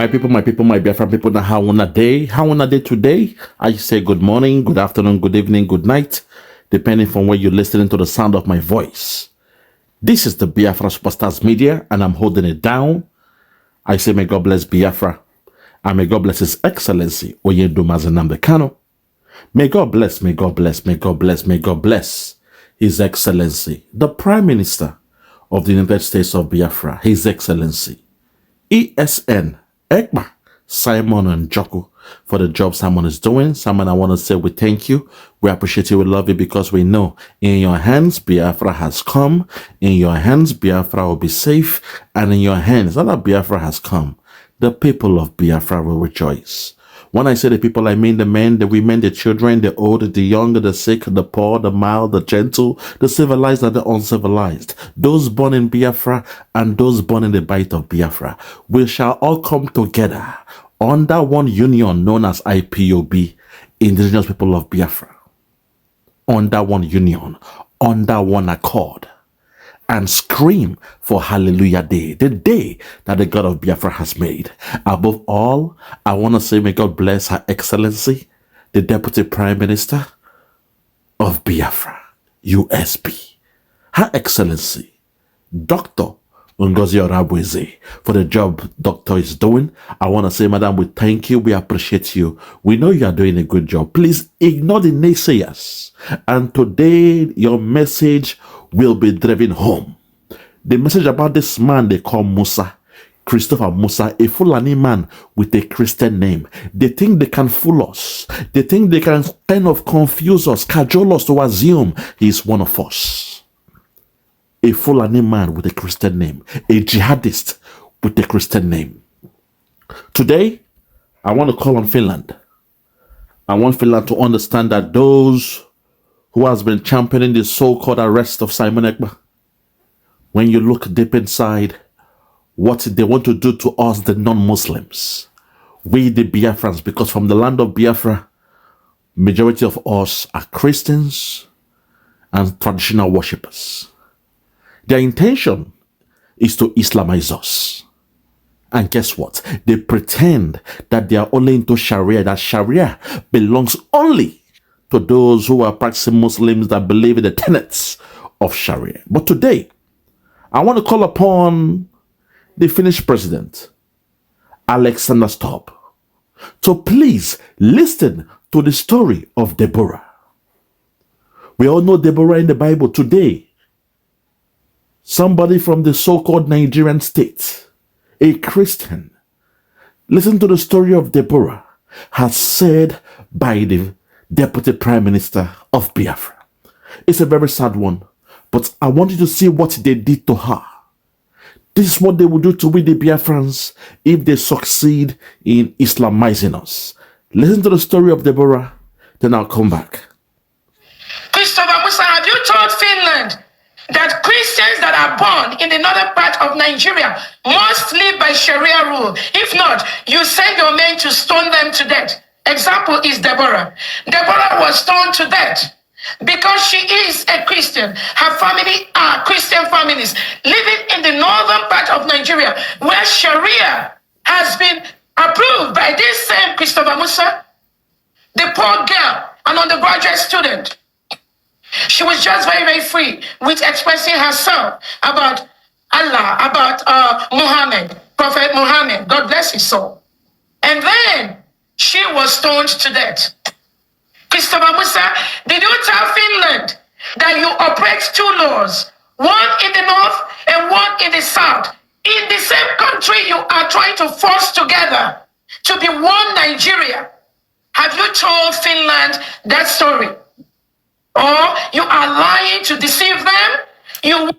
my people, my Biafra people, now how on a day today? I say good morning, good afternoon, good evening, good night, depending from where you're listening to the sound of my voice. This is the Biafra Superstars Media, and I'm holding it down. I say may God bless Biafra, and may God bless His Excellency Oyedumazinamde Kanu. May God bless, may God bless, may God bless, may God bless His Excellency, the Prime Minister of the United States of Biafra, His Excellency ESN EKPA Simon and Joko, for the job Simon is doing. Simon, I want to say we thank you. We appreciate you. We love you because we know in your hands Biafra has come. In your hands Biafra will be safe. And in your hands, now that Biafra has come, the people of Biafra will rejoice. When I say the people, I mean the men, the women, the children, the old, the young, the sick, the poor, the mild, the gentle, the civilized and the uncivilized. Those born in Biafra and those born in the bite of Biafra. We shall all come together under one union known as IPOB, Indigenous People of Biafra. Under one union, under one accord. And scream for Hallelujah Day, the day that the God of Biafra has made. Above all, I want to say may God bless Her Excellency, the Deputy Prime Minister of Biafra, USB. Her Excellency, Dr. Ngozi Orabueze, for the job Doctor is doing. I want to say, Madam, we thank you. We appreciate you. We know you are doing a good job. Please ignore the naysayers. And today, your message will be driven home. The message about this man they call Musa, Christopher Musa, a Fulani man with a Christian name. They think they can fool us. They think they can kind of confuse us, cajole us to assume he's one of us. A Fulani man with a Christian name, a jihadist with a Christian name. Today, I want to call on Finland. I want Finland to understand that those who has been championing the so-called arrest of Simon EKPA, when you look deep inside, what they want to do to us, the non-Muslims, we the Biafrans, because from the land of Biafra, majority of us are Christians and traditional worshippers. Their intention is to Islamize us. And guess what? They pretend that they are only into Sharia, that Sharia belongs only to those who are practicing Muslims that believe in the tenets of Sharia. But today, I want to call upon the Finnish president, Alexander Stubb, to please listen to the story of Deborah. We all know Deborah in the Bible. Today, somebody from the so-called Nigerian state, a Christian, listen to the story of Deborah, has said by the Deputy Prime Minister of Biafra. It's a very sad one, but I want you to see what they did to her. This is what they will do to we the Biafrans if they succeed in Islamizing us. Listen to the story of Deborah, then I'll come back. Christopher Musa, have you told Finland that Christians that are born in the northern part of Nigeria must live by Sharia rule? If not, you send your men to stone them to death. Example is Deborah. Deborah was stoned to death because she is a Christian. Her family are Christian families living in the northern part of Nigeria where Sharia has been approved by this same Christopher Musa, the poor girl, an undergraduate student. She was just very, very free with expressing herself about Allah, about Muhammad, Prophet Muhammad, God bless his soul. And then she was stoned to death. Christopher Musa, did you tell Finland that you operate two laws, one in the north and one in the south? In the same country you are trying to force together to be one Nigeria. Have you told Finland that story? Or you are lying to deceive them?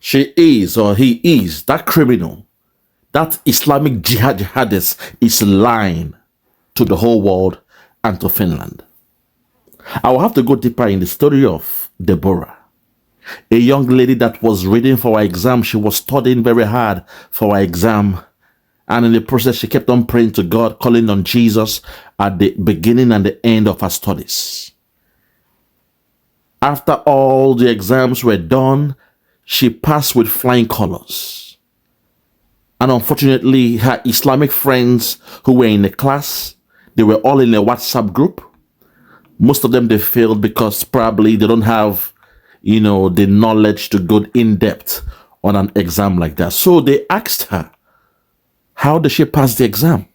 She is, or he is, that criminal, that Islamic jihadist is lying to the whole world and to Finland. I will have to go deeper in the story of Deborah, a young lady that was reading for her exam. She was studying very hard for her exam. And in the process, she kept on praying to God, calling on Jesus at the beginning and the end of her studies. After all the exams were done, she passed with flying colors. And unfortunately, her Islamic friends who were in the class, they were all in a WhatsApp group. Most of them, they failed because probably they don't have, the knowledge to go in depth on an exam like that. So they asked her, how did she pass the exam?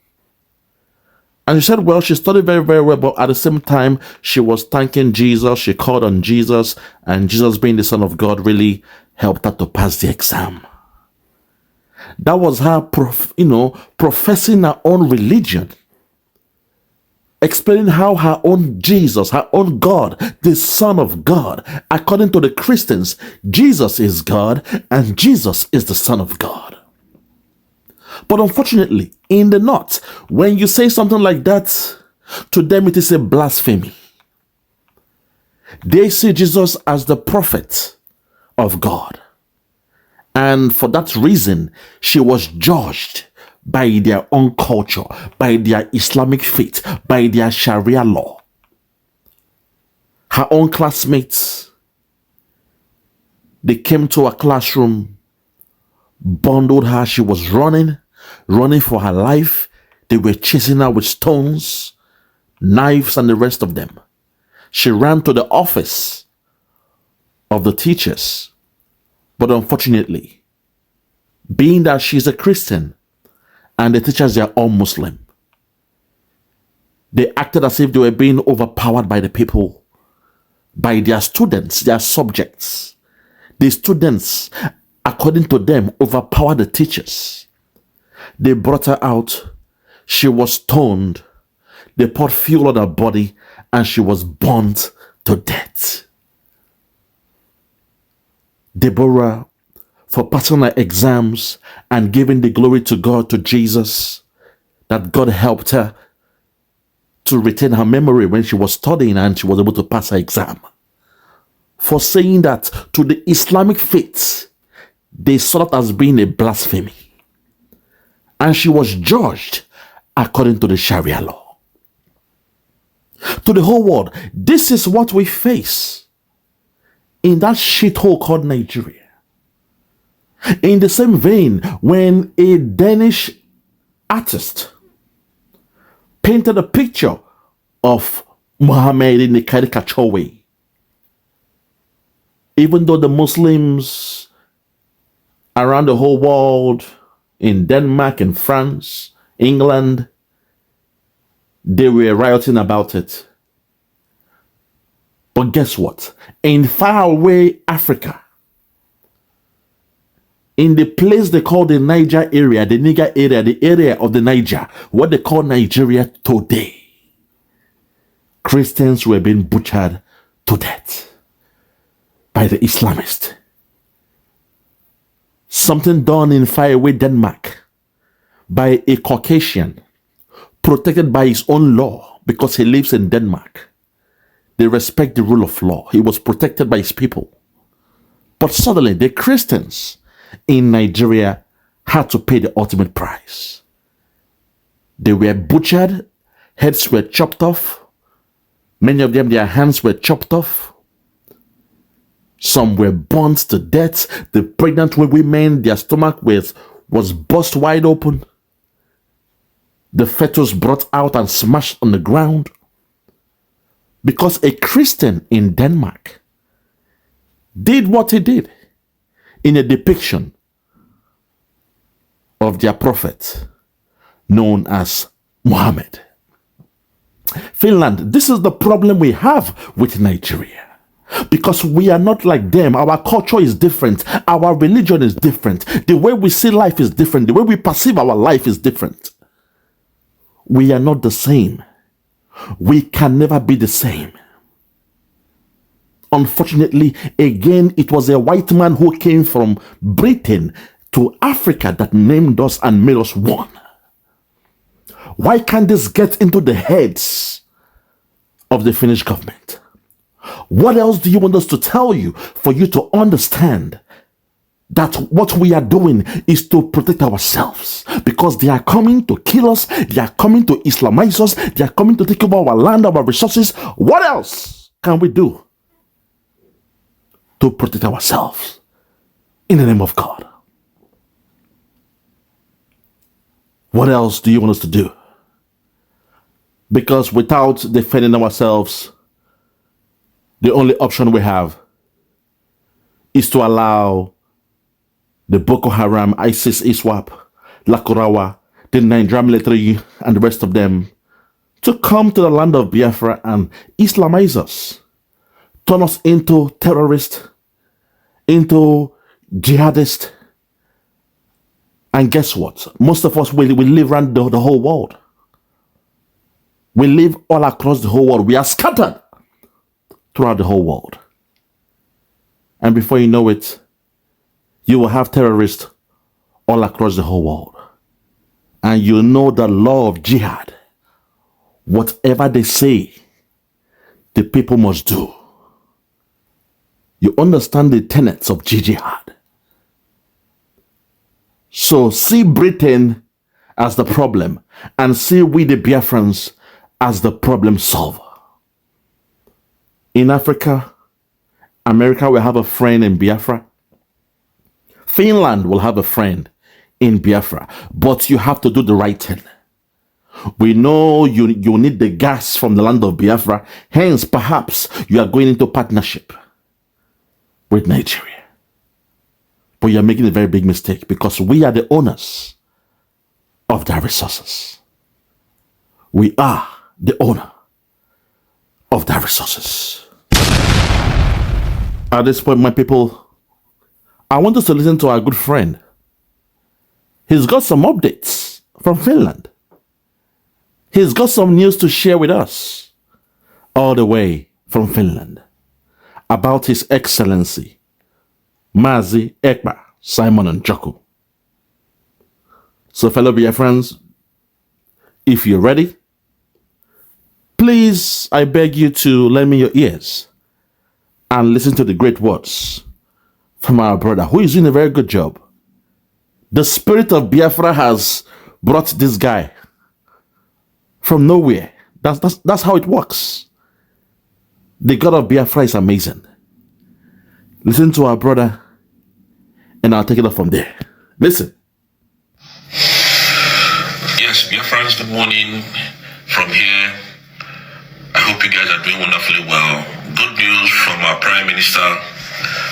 And she said, well, she studied very, very well, but at the same time, she was thanking Jesus. She called on Jesus, and Jesus, being the Son of God, really helped her to pass the exam. That was her, professing her own religion, explaining how her own Jesus, her own God, the Son of God, according to the Christians, Jesus is God, and Jesus is the Son of God. But unfortunately, in the North, when you say something like that, to them it is a blasphemy. They see Jesus as the prophet of God. And for that reason, she was judged by their own culture, by their Islamic faith, by their Sharia law. Her own classmates, they came to her classroom, bundled her. She was running for her life. They were chasing her with stones, knives, and the rest of them. She ran to the office of the teachers. But unfortunately, being that she's a Christian and the teachers, they are all Muslim, they acted as if they were being overpowered by the people, by their students, their subjects. The students, according to them, overpowered the teachers. They brought her out. She was stoned. They poured fuel on her body, and she was burnt to death. Deborah, for passing her exams and giving the glory to God, to Jesus, that God helped her to retain her memory when she was studying and she was able to pass her exam. For saying that to the Islamic faith, they saw it as being a blasphemy. And she was judged according to the Sharia law. To the whole world, this is what we face in that shithole called Nigeria. In the same vein, when a Danish artist painted a picture of Muhammad in a caricature way, even though the Muslims around the whole world, in Denmark, in France, England, they were rioting about it. But guess what? In faraway Africa, in the place they call the Niger area, the Niger area, the area of the Niger, what they call Nigeria today, Christians were being butchered to death by the Islamists. Something done in faraway Denmark by a Caucasian, protected by his own law because he lives in Denmark. They respect the rule of law. He was protected by his people. But suddenly, the Christians in Nigeria had to pay the ultimate price. They were butchered, heads were chopped off. Many of them, their hands were chopped off. Some were burnt to death. The pregnant women, their stomach was burst wide open. The fetus brought out and smashed on the ground. Because a Christian in Denmark did what he did in a depiction of their prophet known as Muhammad. Finland, this is the problem we have with Nigeria. Because we are not like them. Our culture is different. Our religion is different. The way we see life is different. The way we perceive our life is different. We are not the same. We can never be the same. Unfortunately, again, it was a white man who came from Britain to Africa that named us and made us one. Why can't this get into the heads of the Finnish government? What else do you want us to tell you for you to understand that what we are doing is to protect ourselves? Because they are coming to kill us, they are coming to Islamize us, they are coming to take over our land, our resources. What else can we do to protect ourselves in the name of God? What else do you want us to do? Because without defending ourselves, the only option we have is to allow the Boko Haram, ISIS, ISWAP, Lakurawa, the Nigerian military, and the rest of them to come to the land of Biafra and Islamize us, turn us into terrorists, into jihadists. And guess what? Most of us, we live around the whole world. We live all across the whole world. We are scattered throughout the whole world. And before you know it, you will have terrorists all across the whole world. And you know the law of jihad. Whatever they say, the people must do. You understand the tenets of jihad. So see Britain as the problem and see we the Biafrans as the problem solver. In Africa, America will have a friend in Biafra. Finland will have a friend in Biafra. But you have to do the right thing. We know you need the gas from the land of Biafra. Hence, perhaps you are going into partnership with Nigeria. But you're making a very big mistake because we are the owners of their resources. We are the owner of their resources. At this point, my people, I want us to listen to our good friend. He's got some updates from Finland. He's got some news to share with us all the way from Finland about His Excellency Mazi Ekpa Simon Njoku. So fellow Biafrans, if you're ready, please, I beg you to lend me your ears and listen to the great words from our brother, who is doing a very good job. The spirit of Biafra has brought this guy from nowhere. That's how it works. The God of Biafra is amazing. Listen to our brother, and I'll take it up from there. Listen. Yes, Biafrans, good morning from here. I hope you guys are doing wonderfully well. Good news from our Prime Minister.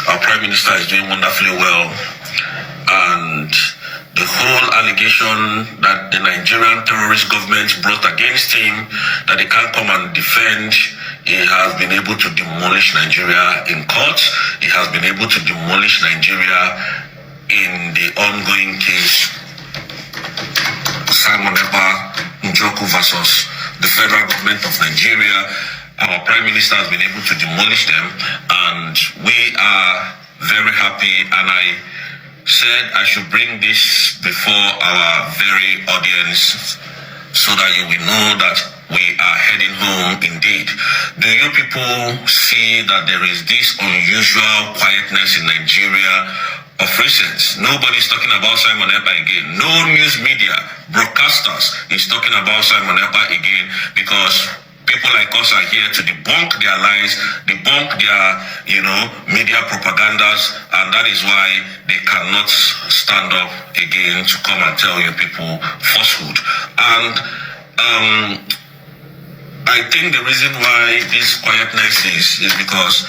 Our Prime Minister is doing wonderfully well. And the whole allegation that the Nigerian terrorist government brought against him, that they can't come and defend, he has been able to demolish Nigeria in court. He has been able to demolish Nigeria in the ongoing case, Simon Njoku versus the federal government of Nigeria. Our Prime Minister has been able to demolish them, and we are very happy, and I said I should bring this before our very audience so that you will know that we are heading home indeed. Do you people see that there is this unusual quietness in Nigeria of recent? Nobody's talking about Simon Ekpa again. No news media, broadcasters is talking about Simon Ekpa again because people like us are here to debunk their lies, debunk their, media propagandas, and that is why they cannot stand up again to come and tell you people falsehood. And I think the reason why this quietness is because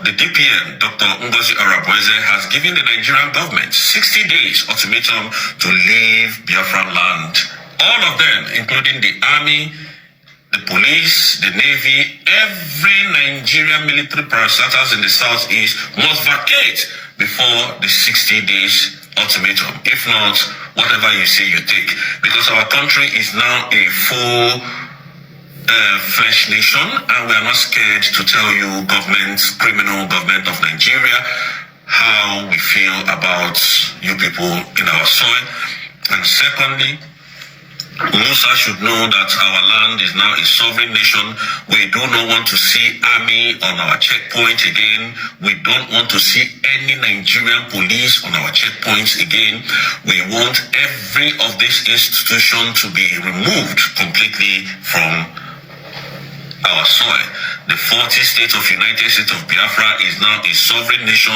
the DPN, Dr. Ngozi Orabueze, has given the Nigerian government 60 days ultimatum to leave Biafran land. All of them, including the army, the police, the navy, every Nigerian military parastatals in the southeast must vacate before the 60 days ultimatum. If not, whatever you say, you take. Because our country is now a full-fledged nation, and we are not scared to tell you, criminal government of Nigeria, how we feel about you people in our soil. And secondly, Musa should know that our land is now a sovereign nation. We do not want to see army on our checkpoint again. We don't want to see any Nigerian police on our checkpoints again. We want every of these institutions to be removed completely from our soil. The 40 states of United States of Biafra is now a sovereign nation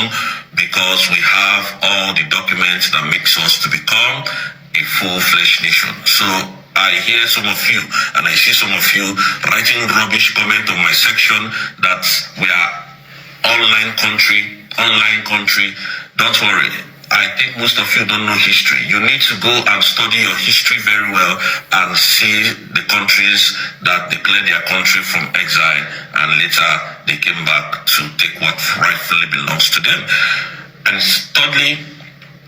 because we have all the documents that makes us to become a full-fledged nation. So I hear some of you and I see some of you writing rubbish comment on my section that we are online country. Don't worry. I think most of you don't know history. You need to go and study your history very well and see the countries that declared their country from exile and later they came back to take what rightfully belongs to them. And thirdly,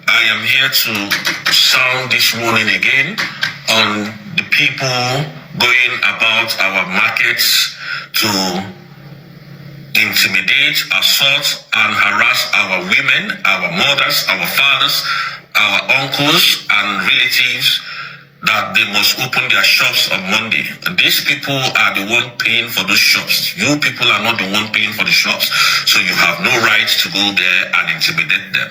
I am here to sound this warning again on the people going about our markets to intimidate, assault, and harass our women, our mothers, our fathers, our uncles, and relatives that they must open their shops on Monday. And these people are the one paying for those shops. You people are not the one paying for the shops. So you have no right to go there and intimidate them.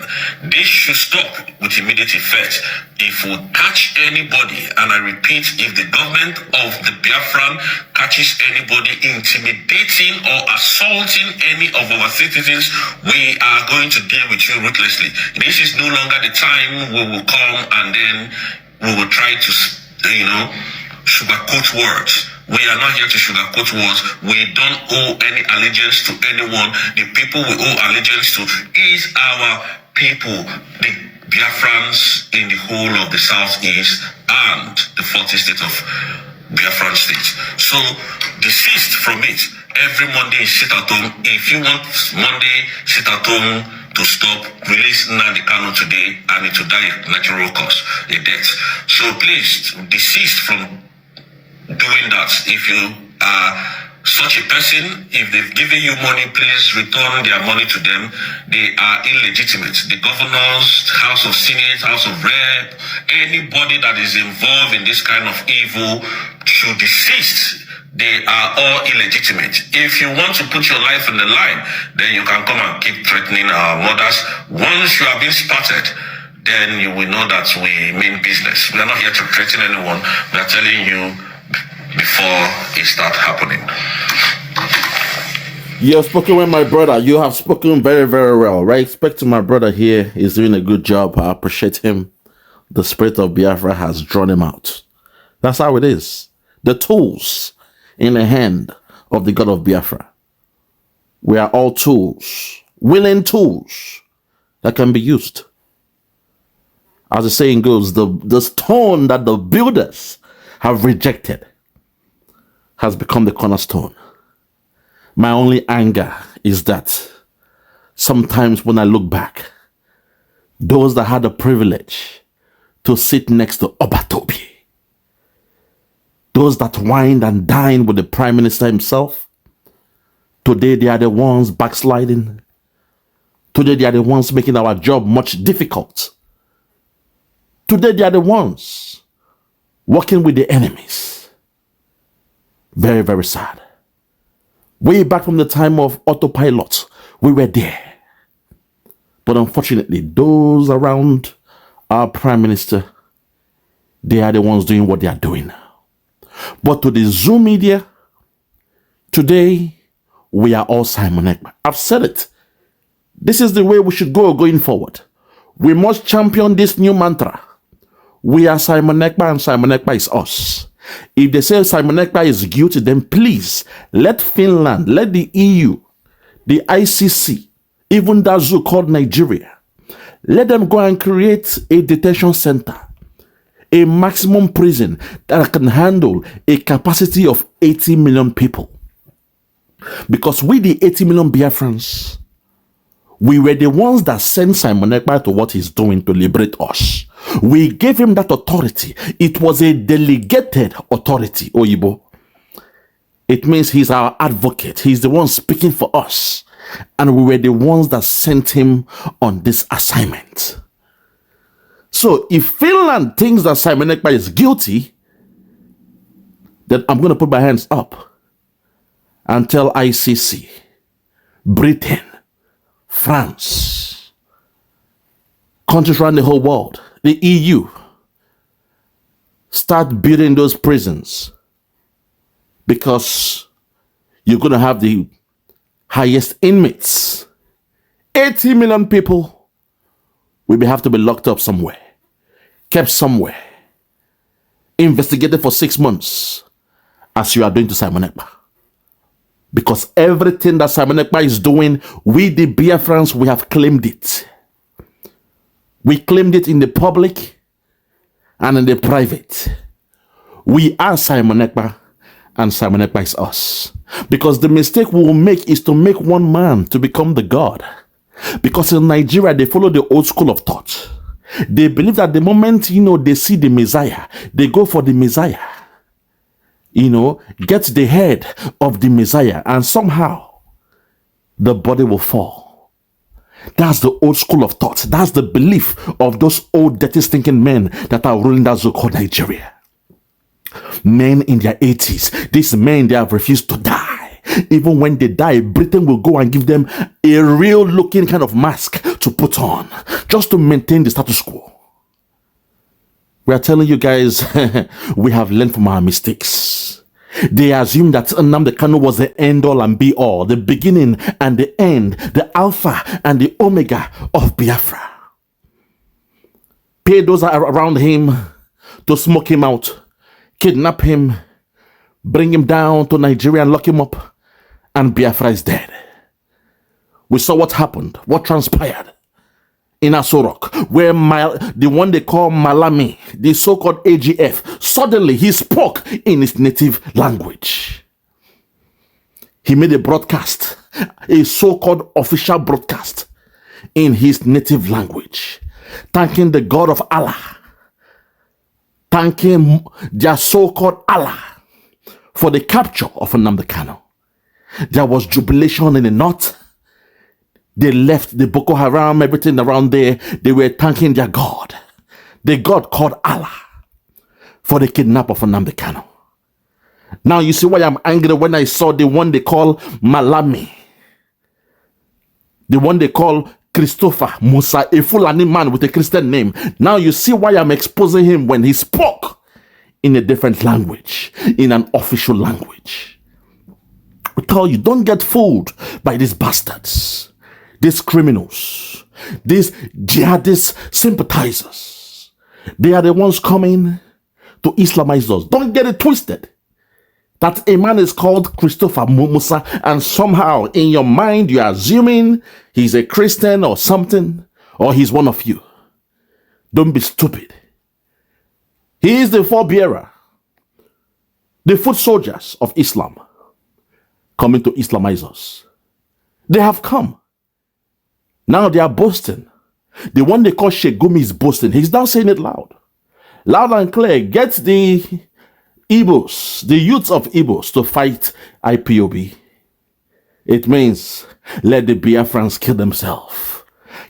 This should stop with immediate effect. If we catch anybody, and I repeat, if the government of the Biafran catches anybody intimidating or assaulting any of our citizens, we are going to deal with you ruthlessly. This is no longer the time we will come and then we will try to, sugarcoat words. We are not here to sugarcoat words. We don't owe any allegiance to anyone. The people we owe allegiance to is our people, the Biafrans in the whole of the Southeast and the 40 states of Biafran states. So desist from it. Every Monday, sit at home. If you want Monday, sit at home to stop, release Kanu today, and it will die a natural cause, a death. So please desist from doing that. If you are such a person, if they've given you money, please return their money to them. They are illegitimate. The governors, House of Senate, House of Rep, anybody that is involved in this kind of evil should desist. They are all illegitimate. If you want to put your life on the line, then you can come and keep threatening our mothers. Once you have been spotted, then you will know that we mean business. We are not here to threaten anyone. We are telling you before it starts happening. You have spoken with my brother. You have spoken very, very well. Right? Respect to my brother here. He's doing a good job. I appreciate him. The spirit of Biafra has drawn him out. That's how it is. The tools in the hand of the God of Biafra. We are all tools, willing tools that can be used. As the saying goes, the stone that the builders have rejected has become the cornerstone. My only anger is that sometimes when I look back, those that had the privilege to sit next to Obatobi, those that wined and dined with the Prime Minister himself, today they are the ones backsliding. Today they are the ones making our job much difficult. Today they are the ones working with the enemies. Very, very sad. Way back from the time of autopilot, we were there. But unfortunately, those around our Prime Minister, they are the ones doing what they are doing now. But to the Zoom media, today, we are all Simon Ekpa. I've said it. This is the way we should go going forward. We must champion this new mantra. We are Simon Ekpa and Simon Ekpa is us. If they say Simon Ekpa is guilty, then please let Finland, let the EU, the ICC, even that zoo called Nigeria, let them go and create a detention center, a maximum prison that can handle a capacity of 80 million people. Because we, the 80 million Biafrans, we were the ones that sent Simon Ekpa to what he's doing to liberate us. We gave him that authority. It was a delegated authority, Oyibo. It means he's our advocate. He's the one speaking for us. And we were the ones that sent him on this assignment. So if Finland thinks that Simon Ekpa is guilty, then I'm going to put my hands up and tell ICC, Britain, France, countries around the whole world, the EU, start building those prisons, because you're going to have the highest inmates. 80 million people will have to be locked up somewhere, kept somewhere. investigated for 6 months, as you are doing to Simon Ekpa. Because everything that Simon Ekpa is doing, we the Biafrans, we have claimed it. We claimed it in the public and in the private. We are Simon Ekpa, and Simon Ekpa is us. Because the mistake we will make is to make one man to become the God. Because in Nigeria, they follow the old school of thought. They believe that the moment, they see the Messiah, they go for the Messiah. Get the head of the Messiah, and somehow the body will fall. That's the old school of thought. That's the belief of those old dirty stinking men that are ruling that so-called Nigeria. Men in their 80s. These men, they have refused to die. Even when they die, Britain will go and give them a real looking kind of mask to put on, just to maintain the status quo. We are telling you guys, we have learned from our mistakes. They assume that Nnamdi Kanu was the end all and be all, the beginning and the end, the alpha and the omega of Biafra. Pay those around him to smoke him out, kidnap him, bring him down to Nigeria and lock him up, and Biafra is dead. We saw what happened, what transpired in Aso Rock, where the one they call Malami, the so-called AGF, suddenly he spoke in his native language. He made a broadcast, a so-called official broadcast in his native language, thanking the God of Allah, thanking their so-called Allah for the capture of Nnamdi Kanu. There was jubilation in the north. They left the Boko Haram, everything around there. They were thanking their God, the God called Allah, for the kidnap of Nnamdi Kanu. Now you see why I'm angry when I saw the one they call Malami, the one they call Christopher Musa, a Fulani man with a Christian name. Now you see why I'm exposing him when he spoke in a different language, in an official language. We tell you, don't get fooled by these bastards, these criminals, these jihadist sympathizers. They are the ones coming to Islamize us. Don't get it twisted that a man is called Christopher Musa, and somehow in your mind you're assuming he's a Christian or something, or he's one of you. Don't be stupid. He is the forebearer, the foot soldiers of Islam, coming to Islamize us. They have come. Now they are boasting. The one they call Sheikh Gumi is boasting. He's now saying it loud. Loud and clear. Get the Igbos, the youths of Igbos, to fight IPOB. It means let the Biafrans kill themselves.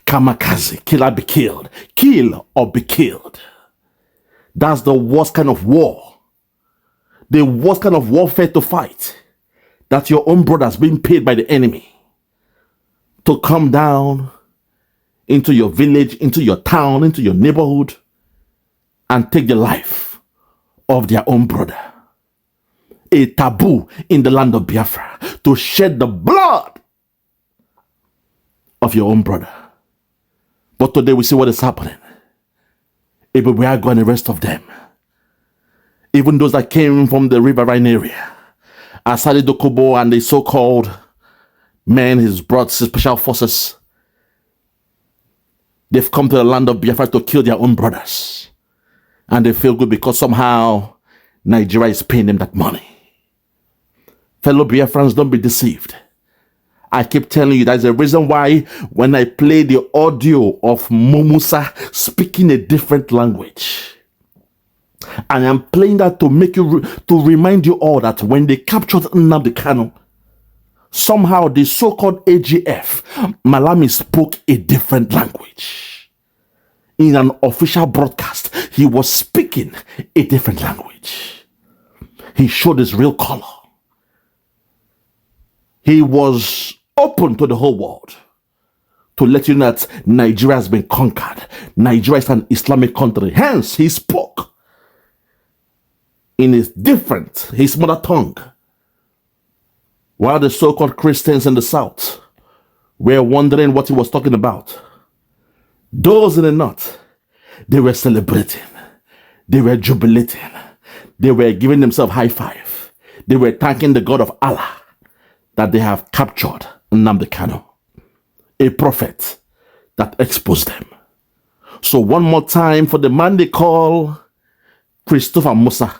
Kamikaze, kill or be killed. Kill or be killed. That's the worst kind of war. The worst kind of warfare to fight. That your own brothers being paid by the enemy to come down into your village, into your town, into your neighborhood, and take the life of their own brother. A taboo in the land of Biafra to shed the blood of your own brother. But today we see what is happening. Even we are going, the rest of them, even those that came from the riverine area, Asadi Dokubo and the so-called men he's brought special forces, they've come to the land of Biafra to kill their own brothers. And they feel good because somehow Nigeria is paying them that money. Fellow Biafrans, don't be deceived. I keep telling you, there's a reason why when I play the audio of Musa speaking a different language, and I'm playing that to make you, to remind you all that when they captured Nnamdi Kanu, somehow the so-called AGF, Malami spoke a different language. In an official broadcast, he was speaking a different language. He showed his real color. He was open to the whole world to let you know that Nigeria has been conquered. Nigeria is an Islamic country. Hence, he spoke in his mother tongue. While the so-called Christians in the South were wondering what he was talking about, those in the North, they were celebrating. They were jubilating. They were giving themselves high five. They were thanking the God of Allah that they have captured Nnamdi Kanu, a prophet that exposed them. So one more time for the man they call Christopher Musa.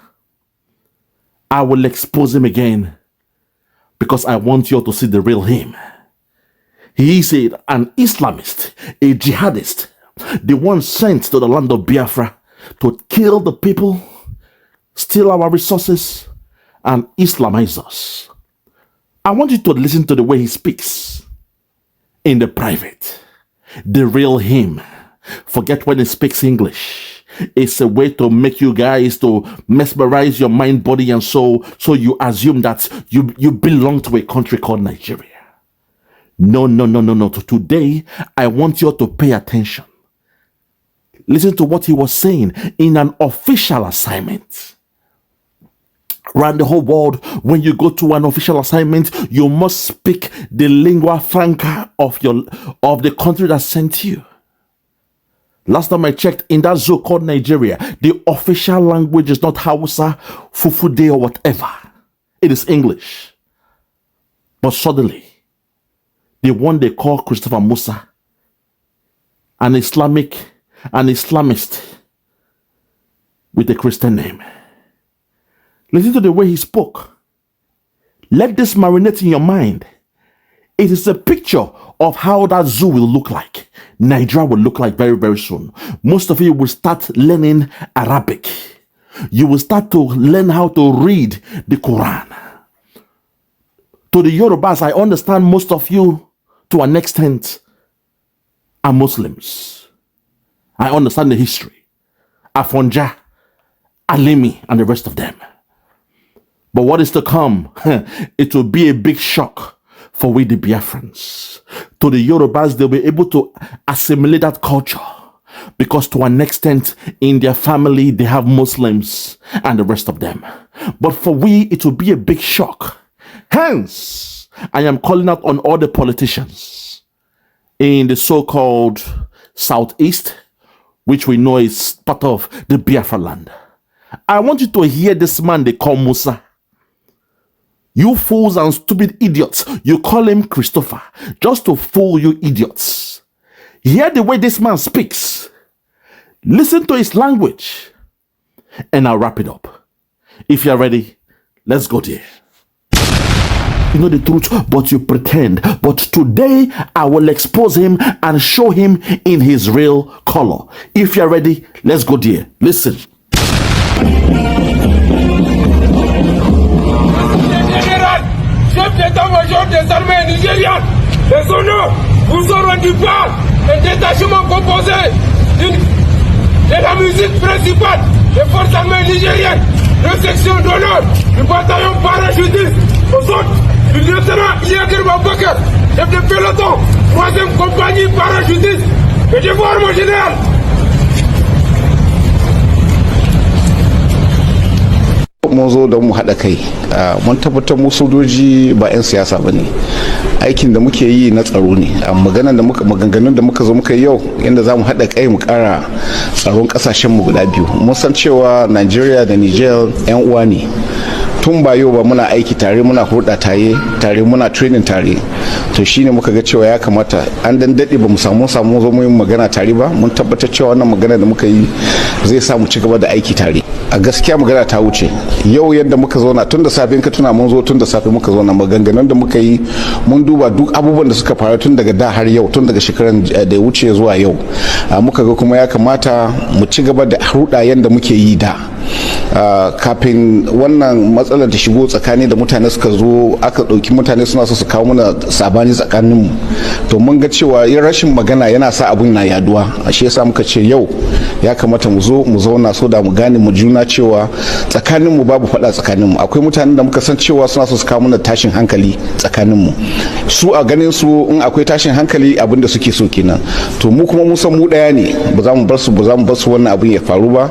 I will expose him again because I want you all to see the real him. He is an Islamist, a jihadist, the one sent to the land of Biafra to kill the people, steal our resources, and Islamize us. I want you to listen to the way he speaks in the private. The real him. Forget when he speaks English. It's a way to make you guys to mesmerize your mind, body, and soul, so you assume that you belong to a country called Nigeria. No. Today, I want you all to pay attention. Listen to what he was saying in an official assignment. Around the whole world, when you go to an official assignment, you must speak the lingua franca of the country that sent you. Last time I checked, in that zoo called Nigeria, the official language is not Hausa, Fufude, or whatever. It is English. But suddenly, the one they call Christopher Musa, an Islamist with a Christian name. Listen to the way he spoke. Let this marinate in your mind. It is a picture of how that zoo will look like. Nigeria will look like very, very soon. Most of you will start learning Arabic. You will start to learn how to read the Quran. To the Yorubas, I understand most of you, to an extent, are Muslims. I understand the history. Afonja, Alimi, and the rest of them. But what is to come? It will be a big shock for we the Biafrans. To the Yorubas, they'll be able to assimilate that culture because to an extent in their family they have Muslims and the rest of them. But for we, it will be a big shock. Hence, I am calling out on all the politicians in the so-called Southeast, which we know is part of the Biafra land. I want you to hear this man they call Musa. You fools and stupid idiots, you call him Christopher just to fool you idiots. Hear the way this man speaks. Listen to his language. And I'll wrap it up. If you're ready, let's go there. You know the truth, but you pretend. But today, I will expose him and show him in his real color. If you're ready, let's go there. Listen. Chef d'état-major des armées nigériennes, les honneurs vous auront du part un détachement composé de la musique principale des forces armées nigériennes, de section d'honneur du bataillon parachutiste, aux autres du lieutenant Yaguer Babakar, chef de peloton, 3e compagnie parachutiste, et de voir mon général. Mun zo da mu haɗa kai mun tabbatar mu sojoji ba 'yan siyasa ba ne, aikin da muke yi na tsaro ne. Maganganun da muka zo muka yi yau inda za mu haɗa kai mu ƙara tsaron ƙasashenmu guda biyu. Mun san cewa Nigeria da Niger 'yan uwa ne. Tun ba yau ba muna aiki tare, muna hulɗa tare, muna training tare. To shine muka ga cewa ya kamata an dan daɗe ba mu samu zo mu yi magana tare ba. Mun tabbatar cewa wannan magana da muka yi zai sa mu ci gaba da aiki tare. A gaskiya magana ta wuce yau yadda muka zauna tun da safe, ka tuna mun zo tun da safe muka zauna, maganganun da muka yi mun duba duk abubuwan da suka faru tun daga da har yau, tun daga shekaran da ya wuce zuwa yau. Muka ga kuma ya kamata mu ci gaba da hulɗa yadda muke yi da. Kafin wannan matsalar ta shigo tsakani da mutane suka zo aka ɗauki mutane suna so su kawo mana sabani tsakaninmu, to mun ga cewa yin rashin magana yana sa abun na yaduwa. Shi yasa muka ce yau ya kamata mu zo mu zauna so da mu gane mu juna cewa tsakaninmu babu faɗa tsakaninmu. Akwai mutanen da muka san cewa suna so su kawo mana tashin hankali tsakaninmu. Su a ganin su in akwai tashin hankali abin da suke so kenan. To mu kuma mun san mu ɗaya ne, ba za mu bar su wannan abin ya faru ba.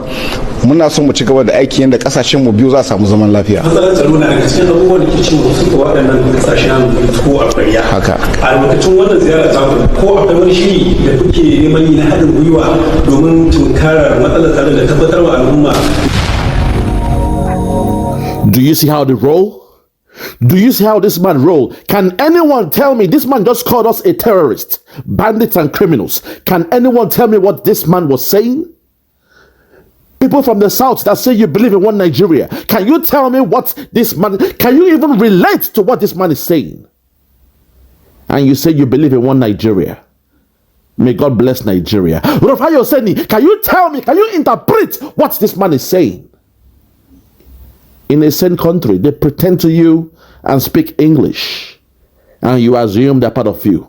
Muna so mu ci gaba da aiki yadda kasashen mu biyu za su samu zaman lafiya. Matsalar tsaro na daga cikin abubuwan da ke cin wasu ga waɗannan kasashen ko a ƙwarya. Haka. A lokacin wannan ziyara ta ko akwai wani shiri da kuke neman yi na haɗin gwiwa domin tunkarar matsalar tsaro da tabbatar wa al'umma. Do you see how they roll? Do you see how this man roll? Can anyone tell me this man just called us a terrorist, bandits and criminals? Can anyone tell me what this man was saying? People from the south that say you believe in one Nigeria, can you tell me what this man, can you even relate to what this man is saying? And you say you believe in one Nigeria. May God bless Nigeria. Rufayo Seni, can you tell me, can you interpret what this man is saying? In the same country, they pretend to you and speak English, and you assume they're part of you.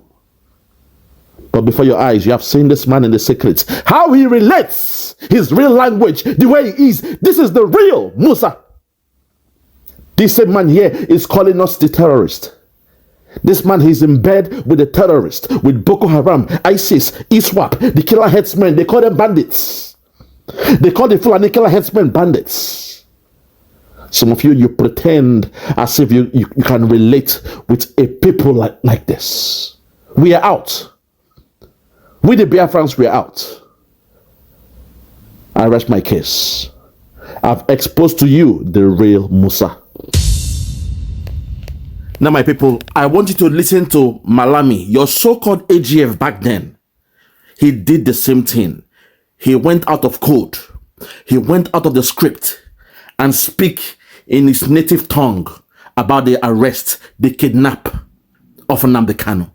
But before your eyes, you have seen this man in the secret. How he relates his real language, the way he is. This is the real Musa. This same man here is calling us the terrorist. This man, he's in bed with the terrorists, with Boko Haram, ISIS, ISWAP, the killer headsmen. They call them bandits. They call the Fulani killer headsmen bandits. Some of you pretend as if you can relate with a people like this. We are out. We the Biafrans, we are out. I rest my case. I've exposed to you the real Musa. Now, my people, I want you to listen to Malami, your so-called AGF back then. He did the same thing. He went out of code. He went out of the script and speak in his native tongue about the arrest, the kidnap of Nnamdi Kanu.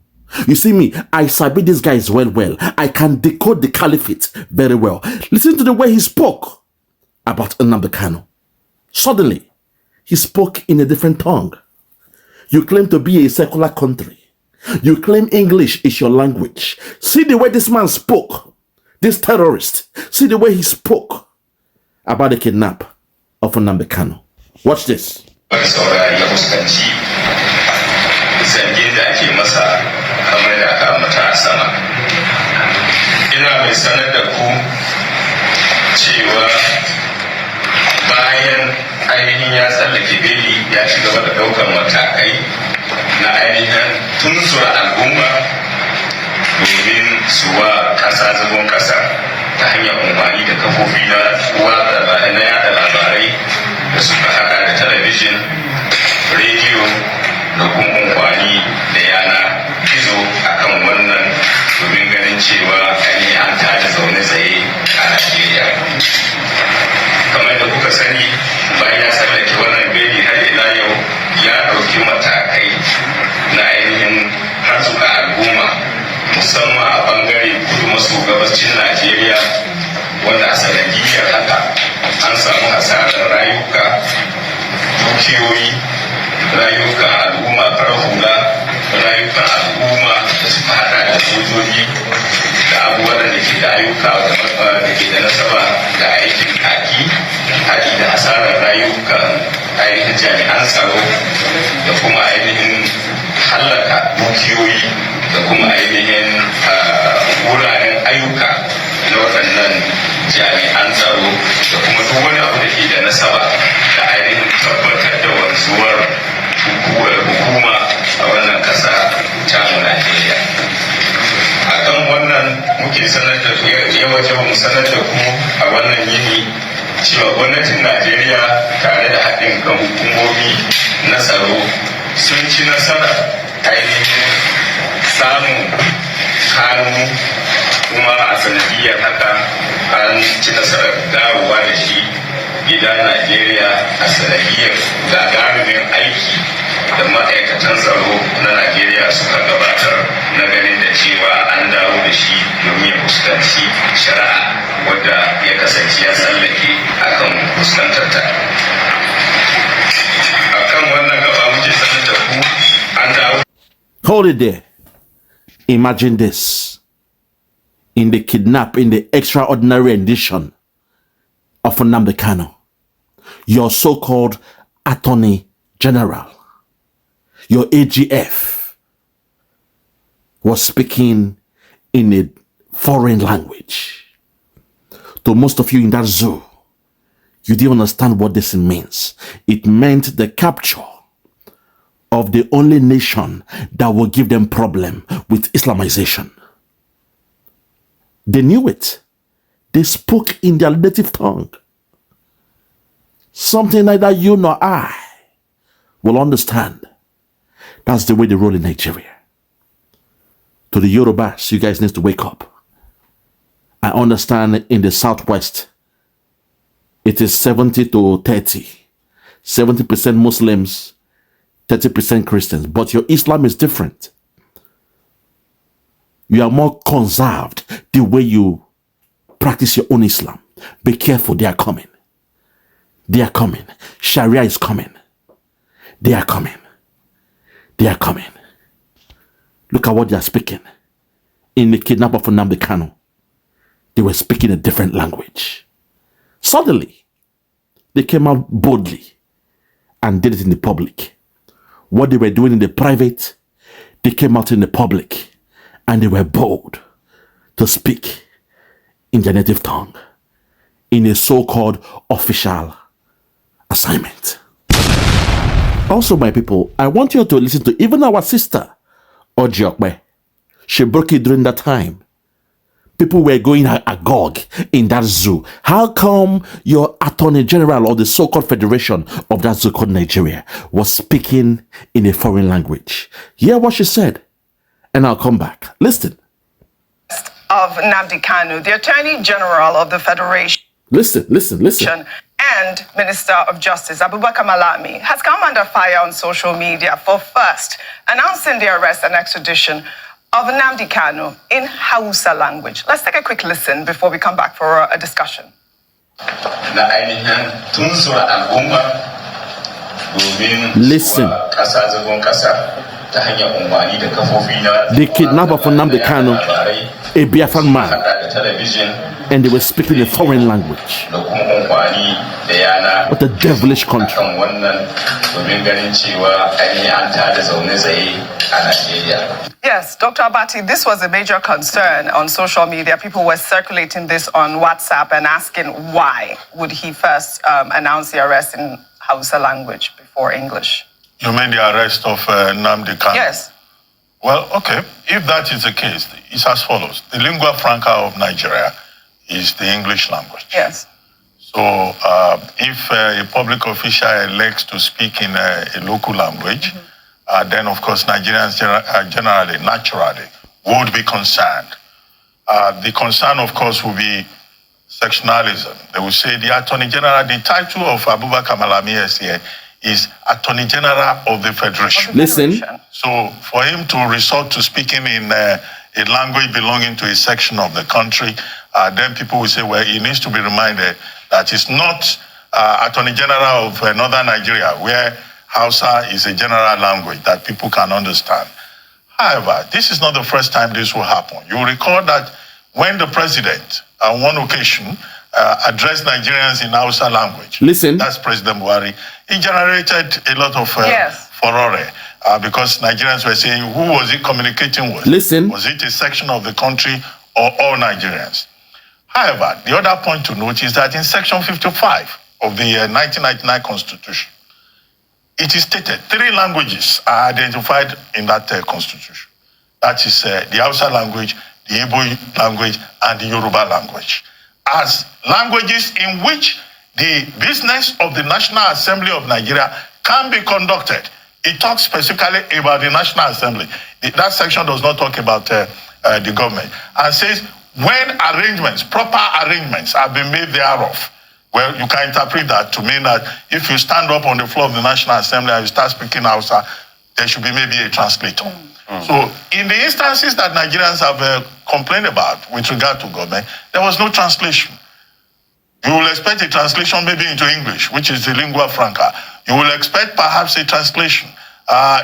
You see me, I sabi these guys well. I can decode the caliphate very well. Listen to the way he spoke about Nnamdi Kanu. Suddenly, he spoke in a different tongue. You claim to be a secular country. You claim English is your language. See the way this man spoke, this terrorist. See the way he spoke about the kidnap of Nnamdi Kanu. Watch this. Ina mai sanar da ku cewa bayan ainihin ya tsallake beli ya ci gaba da ɗaukar matakai na ainihin tunsura al'umma domin su wa ƙasa zagon ƙasa ta hanyar amfani da kafofi na yada labarai da suka haɗa da talabijin, rediyo da kuma amfani da yana gizo akan wannan domin ganin cewa ainihin an tada zaune tsaye a Najeriya. Kamar da kuka sani, bayan ya tsallake wannan beli har ila yau ya ɗauki matakai na ainihin harzuka al'umma musamman a bangare kudu maso gabashin Najeriya, wanda a sanadiyar haka an samu hasarar rayuka, dukiyoyi, rayukan al'umma farar hula, rayukan al'umma da suka hada da sojoji da abubuwan da ke da ayyuka da ke da nasaba da aikin kaki, haɗi da hasarar rayukan ainihin jami'an tsaro da kuma ainihin hallaka dukiyoyi da kuma ainihin wuraren ayyuka na waɗannan jami'an tsaro da kuma duk wani abu da ke da nasaba da ainihin tabbatar da wanzuwar hukuma a wannan ƙasa ta Najeriya. Akan wannan muke sanar da mu sanar da ku a wannan yini cewa gwamnatin Najeriya tare da haɗin kan hukumomi na tsaro sun ci nasara ainihin samun Kanu, kuma a sanadiyar haka an ci nasarar dawowa da shi gida Najeriya a sanadiyar gagarumin aiki da ma'aikatan tsaro na Najeriya suka gabatar na ganin da cewa an dawo da shi domin ya fuskanci shari'a wadda ya kasance ya tsallake akan fuskantar ta. Akan wannan gaba muke sanar da ku an dawo. Hold it there. Imagine this. In the extraordinary edition of Nnamdi Kanu, your so-called Attorney General, your AGF, was speaking in a foreign language. To most of you in that zoo, you didn't understand what this means. It meant the capture of the only nation that will give them problem with Islamization. They knew it. They spoke in their native tongue. Something like that you nor I will understand. That's the way they roll in Nigeria. To the Yorubas, you guys need to wake up. I understand in the Southwest, it is 70 to 30. 70% Muslims, 30% Christians. But your Islam is different. You are more conserved the way you practice your own Islam. Be careful, they are coming. They are coming. Sharia is coming. They are coming. They are coming. Look at what they are speaking. In the kidnapper for Kanu, they were speaking a different language. Suddenly, they came out boldly and did it in the public. What they were doing in the private, they came out in the public and they were bold to speak in their native tongue in a so-called official assignment. Also, my people, I want you to listen to even our sister, Ojiokwe. She broke it during that time. People were going agog in that zoo. How come your Attorney General or the so-called federation of that zoo called Nigeria was speaking in a foreign language? Hear what she said, and I'll come back. Listen. Of Nnamdi Kanu, the Attorney General of the Federation. Listen. And Minister of Justice Abubakar Malami has come under fire on social media for first announcing the arrest and extradition of Nnamdi Kanu in Hausa language. Let's take a quick listen before we come back for a discussion. Listen. The kidnapper for Nnamdi Kanu, a Biafra man, and they were speaking a foreign language. What a devilish country. Yes, Dr. Abati, this was a major concern on social media. People were circulating this on WhatsApp and asking why would he first announce the arrest in Hausa language before English. You mean the arrest of Nnamdi Kanu? Yes. Well, okay. If that is the case, it's as follows. The lingua franca of Nigeria is the English language. Yes. So if a public official elects to speak in a local language, then of course Nigerians generally, naturally, would be concerned. The concern, of course, will be sectionalism. They will say the Attorney General, the title of Abubakar Malami here is Attorney General of the Federation. Listen. So for him to resort to speaking in a language belonging to a section of the country, then people will say, well, he needs to be reminded that it's not Attorney General of Northern Nigeria, where Hausa is a general language that people can understand. However, this is not the first time this will happen. You will recall that when the president, on one occasion, addressed Nigerians in Hausa language. Listen. That's President Buhari. He generated a lot of furore because Nigerians were saying, who was he communicating with? Listen. Was it a section of the country or all Nigerians? However, the other point to note is that in Section 55 of the 1999 Constitution, it is stated 3 languages are identified in that Constitution. That is the Hausa language, the Igbo language, and the Yoruba language, as languages in which the business of the National Assembly of Nigeria can be conducted. It talks specifically about the National Assembly. That section does not talk about the government, and says when arrangements, proper arrangements have been made thereof. Well, you can interpret that to mean that if you stand up on the floor of the National Assembly and you start speaking Hausa, there should be maybe a translator. So in the instances that Nigerians have complained about with regard to government, there was no translation. You will expect a translation maybe into English, which is the lingua franca. You will expect perhaps a translation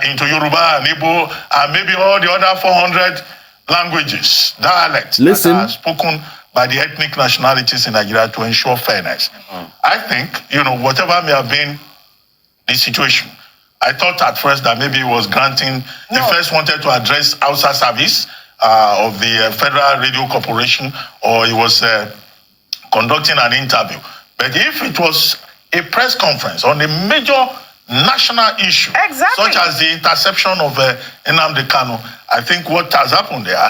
into Yoruba and Igbo and maybe all the other 400 languages, dialects that are spoken by the ethnic nationalities in Nigeria to ensure fairness. I think, whatever may have been the situation, I thought at first that maybe he was granting, he first wanted to address Hausa service of the Federal Radio Corporation, or he was conducting an interview. But if it was a press conference on a major national issue, such as the interception of Nnamdi Kanu, I think what has happened there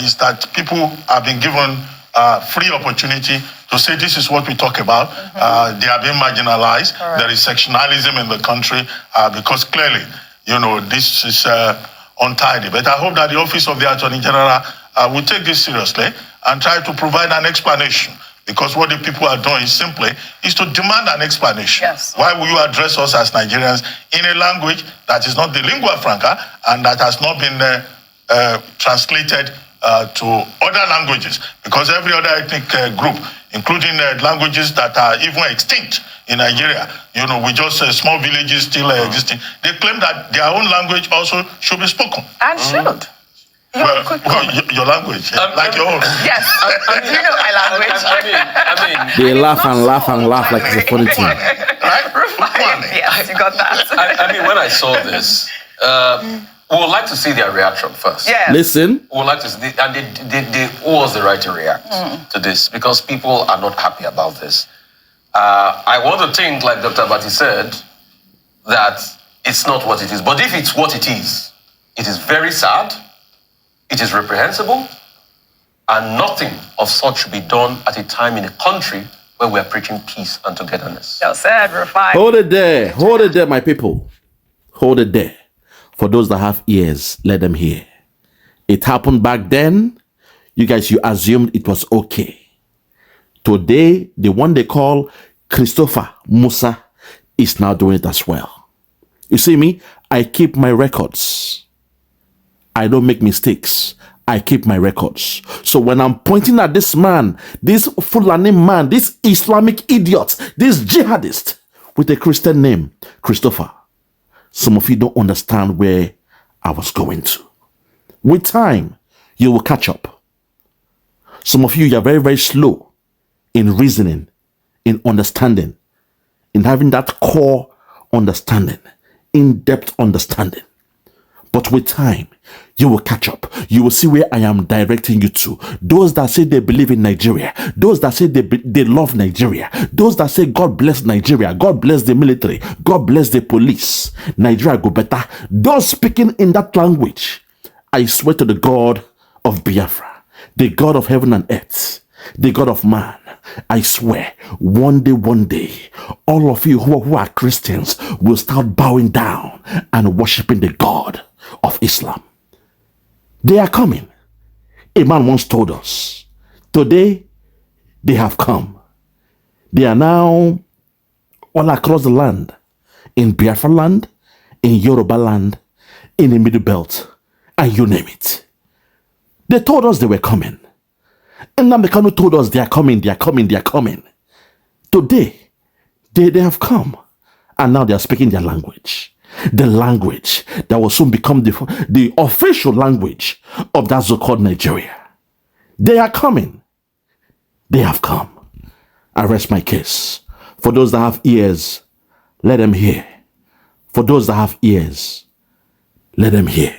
is that people have been given free opportunity to say this is what we talk about. They are being marginalized. There is sectionalism in the country because clearly, this is untidy. But I hope that the Office of the Attorney General will take this seriously and try to provide an explanation. Because what the people are doing simply is to demand an explanation. Yes. Why will you address us as Nigerians in a language that is not the lingua franca and that has not been translated to other languages? Because every other ethnic group, including languages that are even extinct in Nigeria, with just small villages still existing, they claim that their own language also should be spoken. And should. Well, your language, like your own. Yes, you know my language. They laugh and laugh and laugh like it's a funny thing. Right? Yes, you got that. When I saw this, we would like to see their reaction first. Yes. Listen. We would like to see, and who was the right to react to this? Because people are not happy about this. I want to think, like Dr. Bati said, that it's not what it is. But if it's what it is very sad. It is reprehensible, and nothing of such should be done at a time in a country where we are preaching peace and togetherness. Well said, Rufai. Hold it there, my people. Hold it there. For those that have ears, let them hear. It happened back then. You assumed it was okay. Today, the one they call Christopher Musa is now doing it as well. You see me? I keep my records. I don't make mistakes. I keep my records. So when I'm pointing at this man, this Fulani man, this Islamic idiot, this jihadist with a Christian name, Christopher, some of you don't understand where I was going to. With time, you will catch up. Some of you are very, very slow in reasoning, in understanding, in having that core understanding, in-depth understanding. But with time, you will catch up. You will see where I am directing you to. Those that say they believe in Nigeria. Those that say they love Nigeria. Those that say God bless Nigeria. God bless the military. God bless the police. Nigeria go better. Those speaking in that language, I swear to the God of Biafra, the God of heaven and earth, the God of man, I swear, one day, all of you who are Christians will start bowing down and worshiping the God of Islam. They are coming. A man once told us, today they have come. They are now all across the land, in Biafra land, in Yoruba land, in the Middle Belt, and you name it. They told us they were coming. And Kanu told us they are coming. Today, they have come. And now they are speaking their language. The language that will soon become the official language of that so-called Nigeria. They are coming. They have come. I rest my case. For those that have ears, let them hear. For those that have ears, let them hear.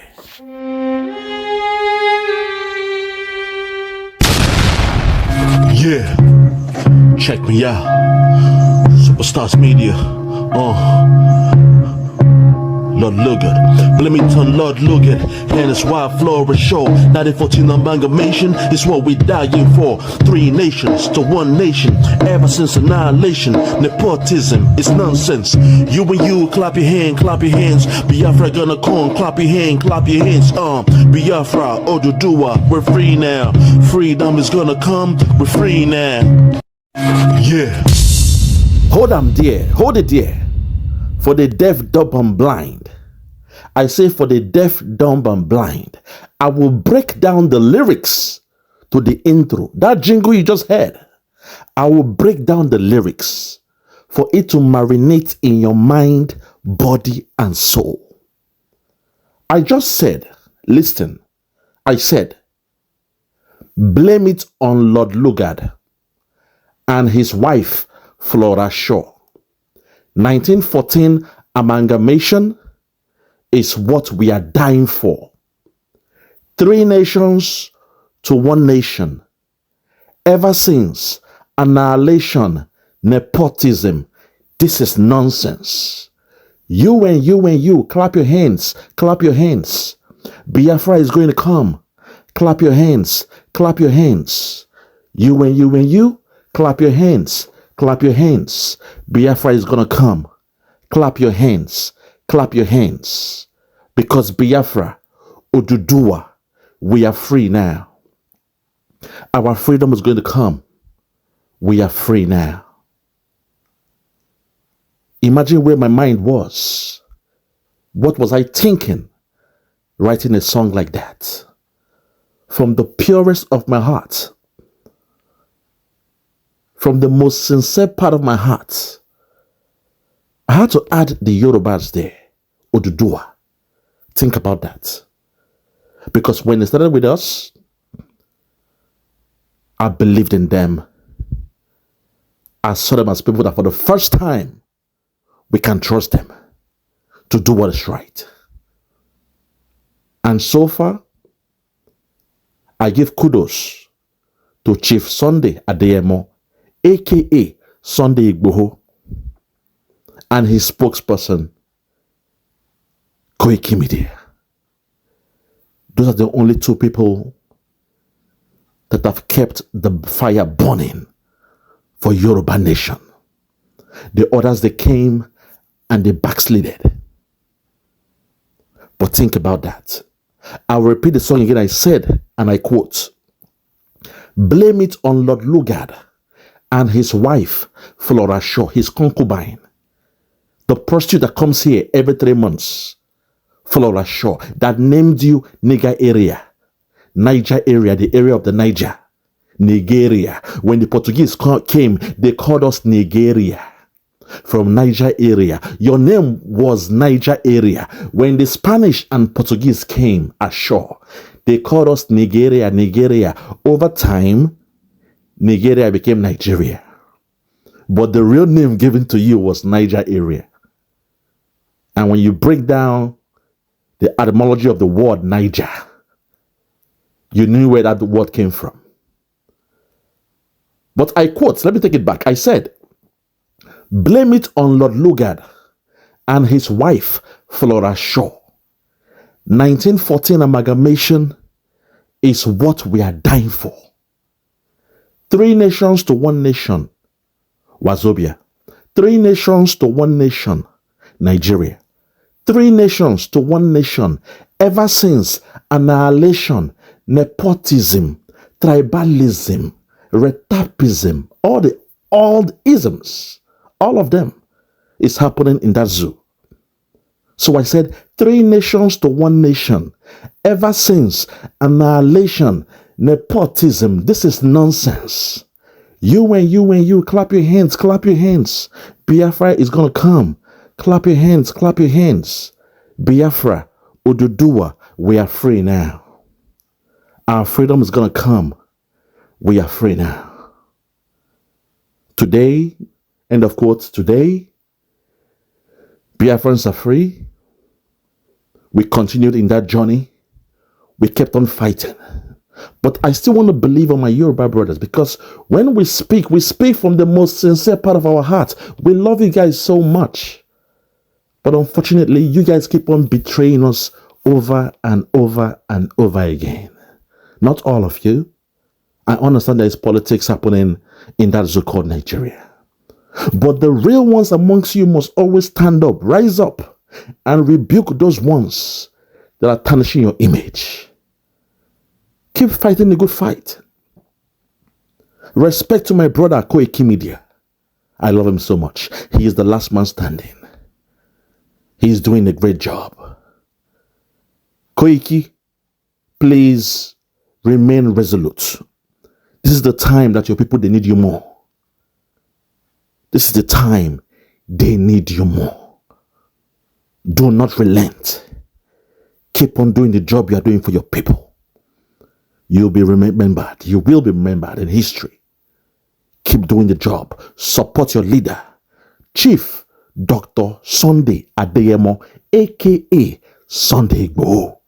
Yeah, check me out. Superstars Media. Lord Lugard, Bloomington, Lord Lugard, and it's wild Flora show. 1914 amalgamation is what we dying for. 3 nations to 1 nation, ever since annihilation. Nepotism is nonsense. You and you, clap your hands. Biafra gonna come, clap your hands. Biafra, Oduduwa, we're free now. Freedom is gonna come, we're free now. Yeah. Hold it there. For the deaf, dumb, and blind. I say for the deaf, dumb, and blind. I will break down the lyrics to the intro. That jingle you just heard. I will break down the lyrics for it to marinate in your mind, body, and soul. I just said, listen, I said, blame it on Lord Lugard and his wife, Flora Shaw. 1914 amalgamation is what we are dying for. 3 nations to 1 nation. Ever since annihilation, nepotism, this is nonsense. You and you, clap your hands. Biafra is going to come. Clap your hands. You and you and you, clap your hands. Clap your hands. Biafra is going to come. Clap your hands. Clap your hands. Because Biafra, Oduduwa, we are free now. Our freedom is going to come. We are free now. Imagine where my mind was. What was I thinking writing a song like that? From the purest of my heart, from the most sincere part of my heart, I had to add the Yorubas there, Oduduwa. Think about that. Because when they started with us, I believed in them. I saw them as people that for the first time, we can trust them to do what is right. And so far, I give kudos to Chief Sunday Adeyemo, aka Sunday Igboho, and his spokesperson, Koiki Media. Those are the only two people that have kept the fire burning for Yoruba nation. The others, they came and they backslided. But think about that. I'll repeat the song again. I said, and I quote, blame it on Lord Lugard and his wife, Flora Shaw, his concubine, the prostitute that comes here every 3 months, Flora Shaw, that named you Niger area, the area of the Niger, Nigeria. When the Portuguese came, they called us Nigeria. From Niger area. Your name was Niger area. When the Spanish and Portuguese came ashore, they called us Nigeria. Over time, Nigeria became Nigeria. But the real name given to you was Niger area. And when you break down the etymology of the word Niger, you knew where that word came from. But I quote, let me take it back. I said, blame it on Lord Lugard and his wife, Flora Shaw. 1914 amalgamation is what we are dying for. 3 nations to 1 nation, Wazobia. 3 nations to 1 nation, Nigeria. 3 nations to 1 nation. Ever since annihilation, nepotism, tribalism, retapism, all the old isms, all of them is happening in that zoo. So I said 3 nations to 1 nation. Ever since annihilation, nepotism, this is nonsense. You and you and you, clap your hands, clap your hands. Biafra is going to come. Clap your hands, clap your hands. Biafra, Oduduwa, we are free now. Our freedom is going to come. We are free now. Today, end of quote, today, Biafrans are free. We continued in that journey. We kept on fighting. But I still want to believe on my Yoruba brothers, because when we speak from the most sincere part of our heart. We love you guys so much. But unfortunately, you guys keep on betraying us over and over and over again. Not all of you. I understand there is politics happening in that zoo called Nigeria. But the real ones amongst you must always stand up, rise up, and rebuke those ones that are tarnishing your image. Keep fighting the good fight. Respect to my brother Koiki Media. I love him so much. He is the last man standing. He is doing a great job. Koiki, please remain resolute. This is the time that your people, they need you more. This is the time they need you more. Do not relent. Keep on doing the job you are doing for your people. You'll be remembered. You will be remembered in history. Keep doing the job. Support your leader, Chief Dr. Sunday Adeyemo, aka Sunday Igboho.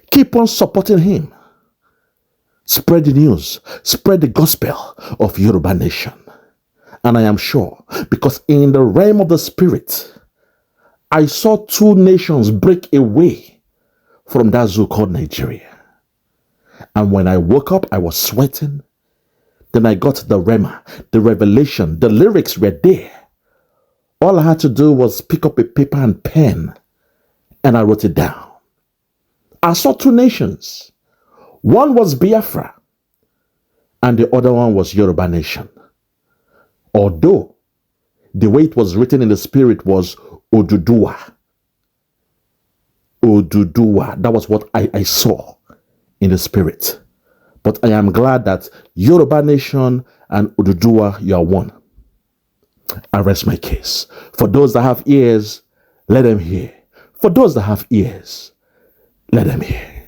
Keep on supporting him. Spread the news. Spread the gospel of Yoruba nation. And I am sure, because in the realm of the spirit, I saw 2 nations break away from that zoo called Nigeria. And when I woke up, I was sweating Then I got the rema, the revelation, the lyrics were there. All I had to do was pick up a paper and pen, and I wrote it down. I saw two nations. One was Biafra, and the other one was Yoruba nation. Although the way it was written in the spirit was Oduduwa. Oduduwa. That was what I saw in the spirit. But I am glad that Yoruba nation and Oduduwa, you are one. I rest my case. For those that have ears, let them hear. For those that have ears, let them hear.